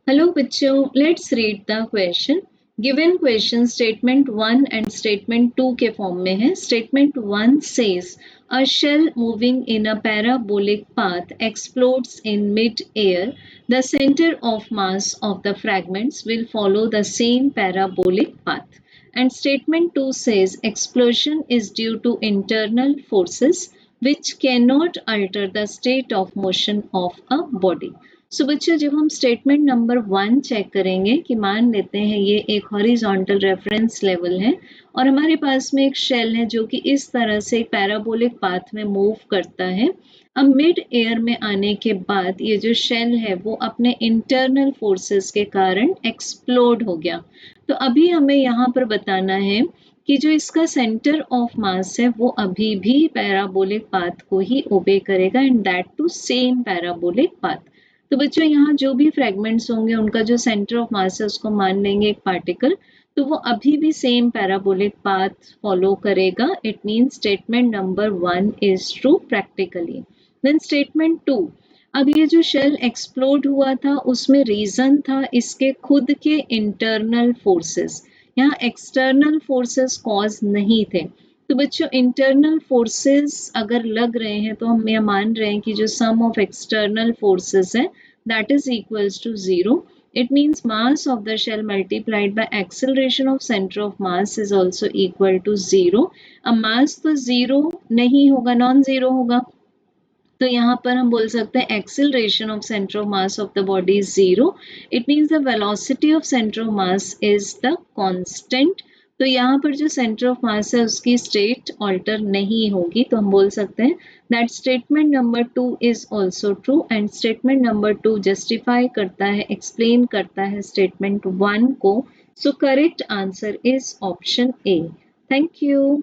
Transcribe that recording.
Hello बच्चों, let's read the question. Given question statement 1 and statement 2 के form में है. Statement 1 says a shell moving in a parabolic path explodes in mid-air. The center of mass of the fragments will follow the same parabolic path. And statement 2 says explosion is due to internal forces which cannot alter the state of motion of a body. सो बच्चों जब हम statement number 1 check करेंगे कि मान लेते हैं ये एक हॉरिजॉन्टल रेफरेंस लेवल है और हमारे पास में एक शेल है जो कि इस तरह से पैराबोलिक पाथ में मूव करता है. अब मिड एयर में आने के बाद ये जो शेल है वो अपने इंटरनल फोर्सेस के कारण एक्सप्लोड हो गया. तो अभी हमें यहाँ पर बताना है कि जो इसका सेंटर ऑफ मास है वो अभी भी पैराबोलिक पाथ को ही ओबे करेगा and that too same parabolic path. तो बच्चों यहाँ जो भी फ्रेगमेंट्स होंगे उनका जो सेंटर ऑफ मास है उसको मान लेंगे एक पार्टिकल, तो वो अभी भी सेम पैराबोलिक पाथ फॉलो करेगा. It means statement number 1 is true practically. Then statement 2, अब ये जो शेल एक्सप्लोड हुआ था उसमें रीजन था इसके खुद के इंटरनल फोर्सेस. यहाँ एक्सटर्नल फोर्सेस कॉज नहीं थे. तो बच्चों इंटरनल फोर्सेस अगर लग रहे हैं तो हम यह मान रहे हैं कि जो सम ऑफ एक्सटर्नल फोर्सेस है that is equals to 0. It means mass of the shell multiplied by acceleration of center of mass is also equal to 0. अब mass तो 0 नहीं होगा, नॉन जीरो होगा, तो यहाँ पर हम बोल सकते हैं acceleration of center of mass of the body is 0. It means the velocity of center of mass is the constant. तो यहाँ पर जो सेंटर ऑफ मास है उसकी स्टेट ऑल्टर नहीं होगी, तो हम बोल सकते हैं that statement number 2 is also true and statement number 2 justify करता है, एक्सप्लेन करता है स्टेटमेंट 1 को. So correct answer is option A. Thank you.